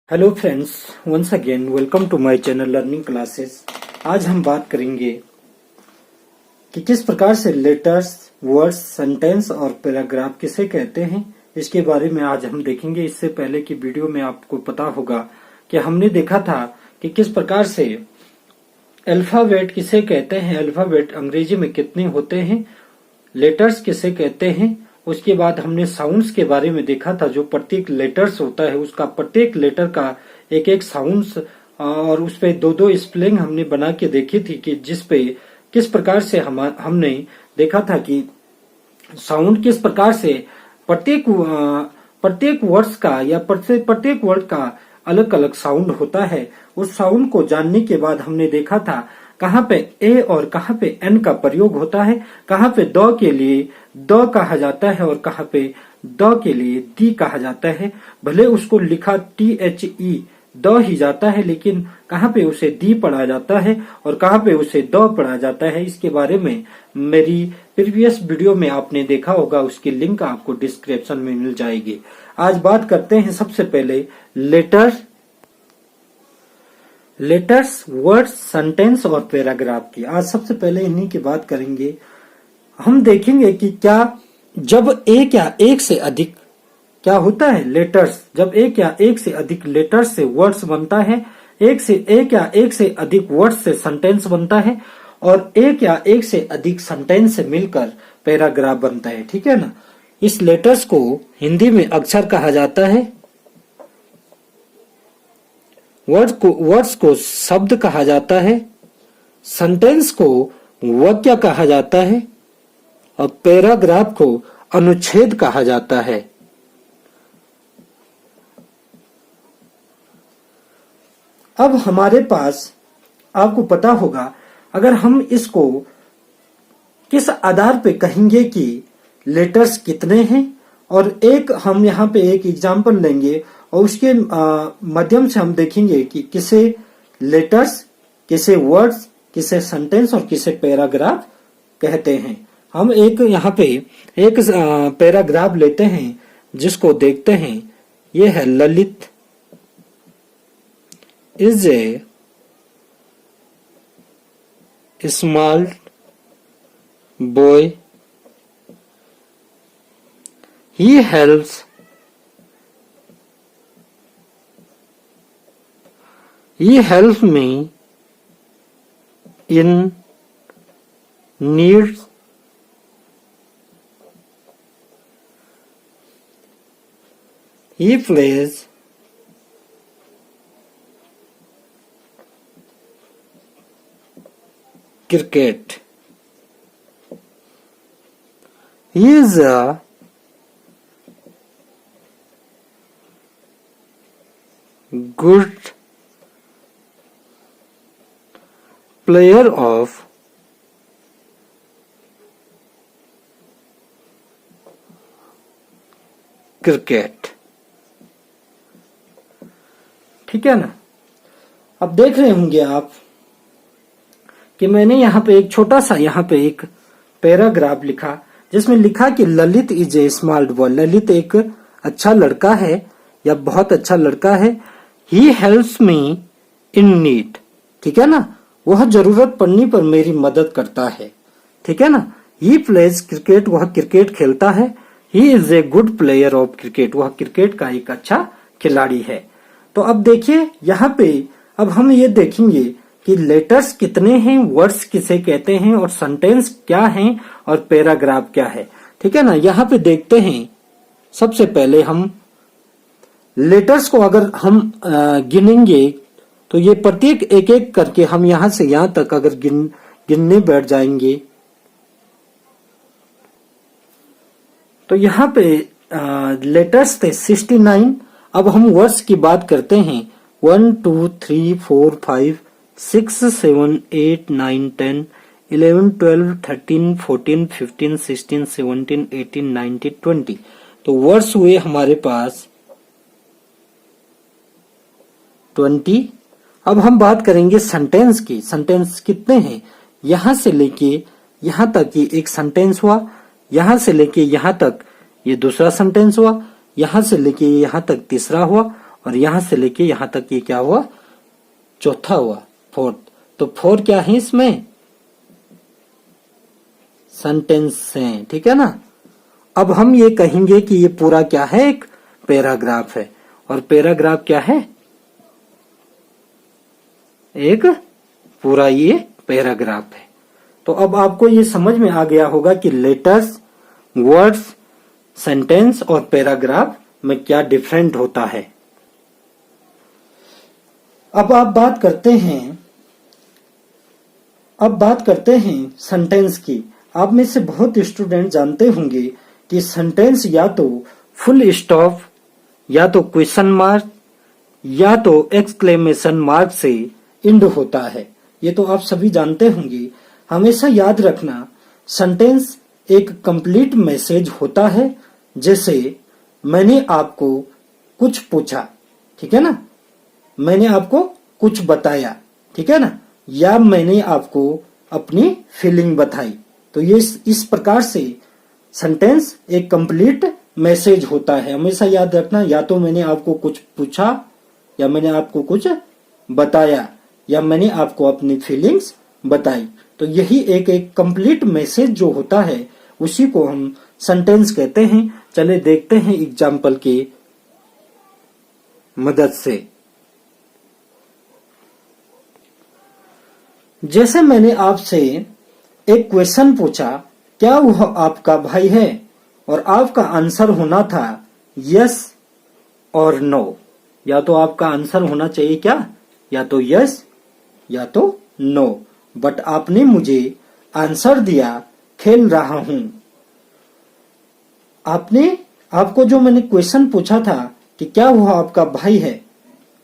Hello friends, once again welcome to my channel learning classes. आज हम बात करेंगे कि किस प्रकार से लेटर्स, वर्ड्स, सेंटेंस और पैराग्राफ किसे कहते हैं, इसके बारे में आज हम देखेंगे। इससे पहले की वीडियो में आपको पता होगा कि हमने देखा था कि किस प्रकार से अल्फाबेट किसे कहते हैं, अल्फाबेट अंग्रेजी में कितने होते हैं, लेटर्स किसे कहते हैं। उसके बाद हमने साउंड्स के बारे में देखा था। जो प्रत्येक लेटर्स होता है उसका प्रत्येक लेटर का एक एक साउंड्स और उस पे दो दो स्पेलिंग हमने बना के देखी थी कि जिस पे किस प्रकार से हमने देखा था कि साउंड किस प्रकार से प्रत्येक वर्ड्स का या प्रत्येक वर्ड का अलग अलग साउंड होता है। उस साउंड को जानने के बाद हमने देखा था कहाँ पे ए और कहाँ पे एन का प्रयोग होता है, कहाँ पे द के लिए द कहा जाता है और कहाँ पे द के लिए दी कहा जाता है। भले उसको लिखा THE द ही जाता है, लेकिन कहाँ पे उसे दी पढ़ा जाता है और कहाँ पे उसे द पढ़ा जाता है, इसके बारे में मेरी प्रीवियस वीडियो में आपने देखा होगा। उसकी लिंक आपको डिस्क्रिप्शन में मिल जाएगी। आज बात करते हैं सबसे पहले लेटर्स, वर्ड्स, सेंटेंस और पैराग्राफ की। आज सबसे पहले इन्हीं की बात करेंगे। हम देखेंगे कि क्या जब एक या एक से अधिक क्या होता है लेटर्स, जब एक या एक से अधिक लेटर्स से वर्ड्स बनता है, एक या एक से अधिक वर्ड्स से सेंटेंस बनता है और एक या एक से अधिक सेंटेंस से मिलकर पैराग्राफ बनता है। ठीक है ना। इस लेटर्स को हिंदी में अक्षर कहा जाता है, वर्ड्स को शब्द कहा जाता है, सेंटेंस को वाक्य कहा जाता है और पैराग्राफ को अनुच्छेद कहा जाता है। अब हमारे पास आपको पता होगा, अगर हम इसको किस आधार पे कहेंगे कि लेटर्स कितने हैं, और एक हम यहाँ पे एक एग्जाम्पल लेंगे और उसके माध्यम से हम देखेंगे कि किसे लेटर्स, किसे वर्ड्स, किसे सेंटेंस और किसे पैराग्राफ कहते हैं। हम एक यहाँ पे एक पैराग्राफ लेते हैं जिसको देखते हैं। ये है Lalit is a small boy, he helps me in needs, he plays cricket, he is a good player of cricket. ठीक है ना। अब देख रहे होंगे आप कि मैंने यहाँ पे एक छोटा सा यहाँ पे एक पैराग्राफ लिखा जिसमें लिखा कि Lalit is a smart boy. Lalit एक अच्छा लड़का है या बहुत अच्छा लड़का है। He helps me in need. ठीक है ना। वह जरूरत पड़ने पर मेरी मदद करता है। ठीक है ना। ही प्लेज क्रिकेट, वह क्रिकेट खेलता है। He is a good player of cricket, वह क्रिकेट का एक अच्छा खिलाड़ी है। तो अब देखिए यहाँ पे अब हम ये देखेंगे कि लेटर्स कितने हैं, वर्ड्स किसे कहते हैं और सेंटेंस क्या हैं और पैराग्राफ क्या है। ठीक है ना। यहाँ पे देखते हैं सबसे पहले हम लेटर्स को अगर हम गिनेंगे तो ये प्रत्येक एक एक करके हम यहां से यहां तक अगर गिनने बैठ जाएंगे तो यहाँ पे लेटर्स थे 69। अब हम वर्ड्स की बात करते हैं। 1 2 3 4 5 6 7 8 9 10 11 12 13 14 15 16 17 18 19 20। तो वर्ड्स हुए हमारे पास 20। अब हम बात करेंगे सेंटेंस की। सेंटेंस कितने हैं, यहां से लेके यहां तक ये एक सेंटेंस हुआ, यहां से लेके यहां तक ये दूसरा सेंटेंस हुआ, यहां से लेके यहां तक तीसरा हुआ और यहां से लेके यहां तक ये क्या हुआ, चौथा हुआ, फोर्थ। तो फोर क्या है इसमें, सेंटेंस है, ठीक है ना। अब हम ये कहेंगे कि ये पूरा क्या है, एक पैराग्राफ है। और पैराग्राफ क्या है, एक पूरा ये पैराग्राफ है। तो अब आपको ये समझ में आ गया होगा कि लेटर्स, वर्ड्स, सेंटेंस और पैराग्राफ में क्या डिफरेंट होता है। अब बात करते हैं सेंटेंस की। आप में से बहुत स्टूडेंट जानते होंगे कि सेंटेंस या तो फुल स्टॉप, या तो क्वेश्चन मार्क, या तो एक्सक्लेमेशन मार्क से इंड होता है। ये तो आप सभी जानते होंगे। हमेशा याद रखना, सेंटेंस एक कंप्लीट मैसेज होता है। जैसे मैंने आपको कुछ पूछा, ठीक है ना, मैंने आपको कुछ बताया, ठीक है ना, या मैंने आपको अपनी फीलिंग बताई। तो ये इस प्रकार से सेंटेंस एक कंप्लीट मैसेज होता है। हमेशा याद रखना, या तो मैंने आपको कुछ पूछा, या मैंने आपको कुछ बताया, या मैंने आपको अपनी फीलिंग्स बताई। तो यही एक कंप्लीट मैसेज जो होता है उसी को हम सेंटेंस कहते हैं। चले देखते हैं एग्जाम्पल की मदद से। जैसे मैंने आपसे एक क्वेश्चन पूछा, क्या वह आपका भाई है, और आपका आंसर होना था यस और नो। या तो आपका आंसर होना चाहिए क्या, या तो यस या तो नो, बट आपने मुझे आंसर दिया खेल रहा हूं। आपको जो मैंने क्वेश्चन पूछा था कि क्या वह आपका भाई है,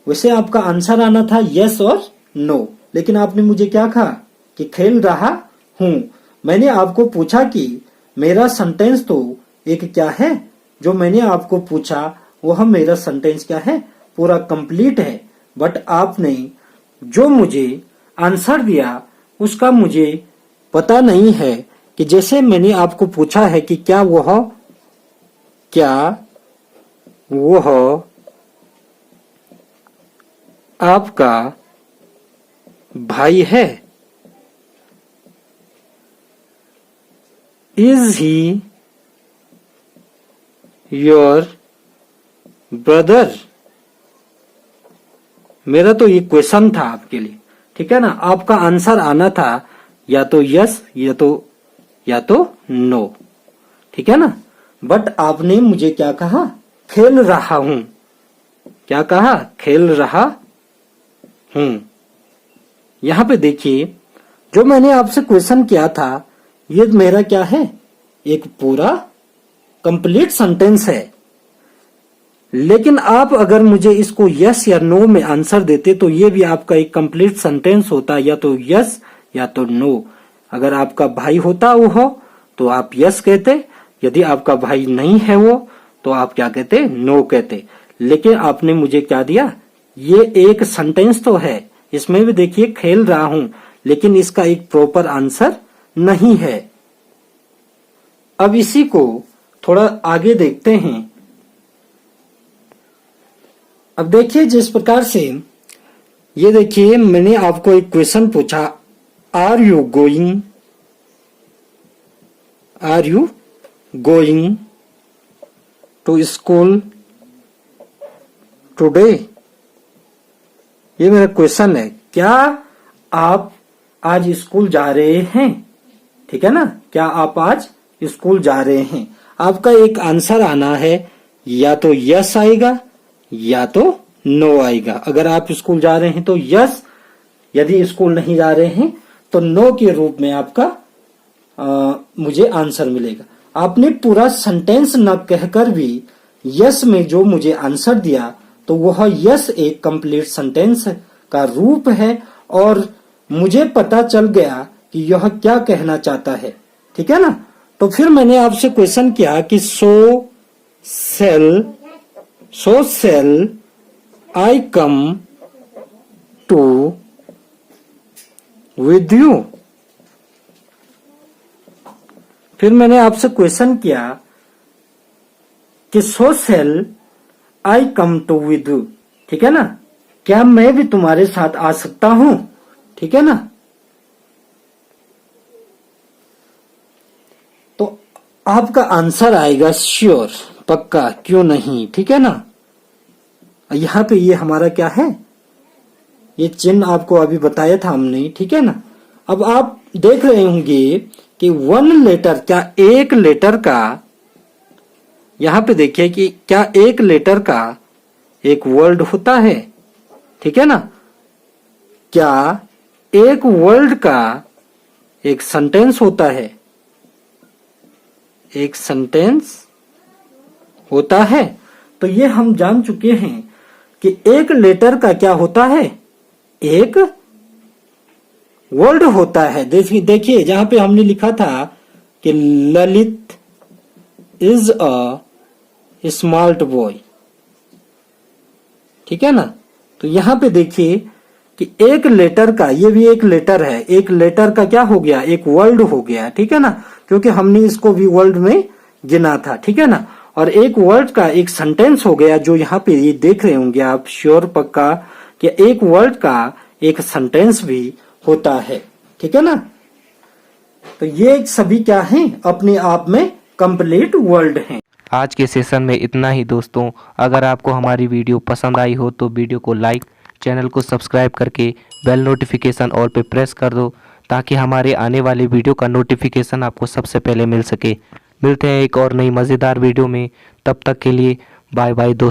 वैसे आपका आंसर आना था यस और नो, लेकिन आपने मुझे क्या कहा कि खेल रहा हूं। मैंने आपको पूछा कि मेरा सेंटेंस तो एक क्या है, जो मैंने आपको पूछा वह मेरा सेंटेंस क्या है, पूरा कंप्लीट है। बट आपने जो मुझे आंसर दिया उसका मुझे पता नहीं है। कि जैसे मैंने आपको पूछा है कि क्या वह आपका भाई है, इज ही योर ब्रदर। मेरा तो ये क्वेश्चन था आपके लिए, ठीक है ना। आपका आंसर आना था या तो यस या तो नो, ठीक है ना। बट आपने मुझे क्या कहा, खेल रहा हूं। क्या कहा, खेल रहा हूं। यहां पे देखिए, जो मैंने आपसे क्वेश्चन किया था ये मेरा क्या है, एक पूरा कंप्लीट सेंटेंस है। लेकिन आप अगर मुझे इसको यस या नो में आंसर देते तो ये भी आपका एक कंप्लीट सेंटेंस होता, या तो यस या तो नो। अगर आपका भाई होता वो हो तो आप यस कहते, यदि आपका भाई नहीं है वो तो आप क्या कहते, नो कहते। लेकिन आपने मुझे क्या दिया, ये एक सेंटेंस तो है, इसमें भी देखिए खेल रहा हूं, लेकिन इसका एक प्रॉपर आंसर नहीं है। अब इसी को थोड़ा आगे देखते हैं। अब देखिए जिस प्रकार से, ये देखिए मैंने आपको एक क्वेश्चन पूछा, are you going to school today. ये मेरा क्वेश्चन है, क्या आप आज स्कूल जा रहे हैं, ठीक है ना। क्या आप आज स्कूल जा रहे हैं। आपका एक आंसर आना है, या तो यस आएगा या तो नो आएगा। अगर आप स्कूल जा रहे हैं तो यस, यदि स्कूल नहीं जा रहे हैं तो नो के रूप में आपका मुझे आंसर मिलेगा। आपने पूरा सेंटेंस न कहकर भी यस में जो मुझे आंसर दिया तो वह यस एक कंप्लीट सेंटेंस का रूप है, और मुझे पता चल गया कि यह क्या कहना चाहता है, ठीक है ना। तो फिर मैंने आपसे क्वेश्चन किया कि so sell I come to with you. फिर मैंने आपसे क्वेश्चन किया कि so sell I come to with you, ठीक है ना। क्या मैं भी तुम्हारे साथ आ सकता हूं? ठीक है ना। तो आपका आंसर आएगा श्योर, पक्का, क्यों नहीं। ठीक है ना। यहां पे ये हमारा क्या है, ये चिन्ह आपको अभी बताया था हमने। ठीक है ना। अब आप देख रहे होंगे कि वन लेटर, क्या एक लेटर का, यहां पे देखिए कि क्या एक लेटर का एक वर्ड होता है। ठीक है ना। क्या एक वर्ड का एक सेंटेंस होता है? एक सेंटेंस होता है। तो ये हम जान चुके हैं कि एक लेटर का क्या होता है, एक वर्ड होता है। देखिए जहां पे हमने लिखा था कि Lalit is a smart boy. ठीक है ना। तो यहां पे देखिए कि एक लेटर का, ये भी एक लेटर है, एक लेटर का क्या हो गया, एक वर्ड हो गया। ठीक है ना, क्योंकि हमने इसको भी वर्ड में गिना था। ठीक है ना। और एक वर्ड का एक सेंटेंस हो गया, जो यहाँ पे ये देख रहे होंगे आप, श्योर, पक्का, कि एक वर्ड का एक सेंटेंस भी होता है। ठीक है ना। तो ये सभी क्या हैं, अपने आप में कंप्लीट वर्ड हैं। आज के सेशन में इतना ही दोस्तों। अगर आपको हमारी वीडियो पसंद आई हो तो वीडियो को लाइक, चैनल को सब्सक्राइब करके बेल नोटिफिकेशन ऑल पे प्रेस कर दो, ताकि हमारे आने वाले वीडियो का नोटिफिकेशन आपको सबसे पहले मिल सके। मिलते हैं एक और नई मज़ेदार वीडियो में, तब तक के लिए बाय बाय दोस्तों।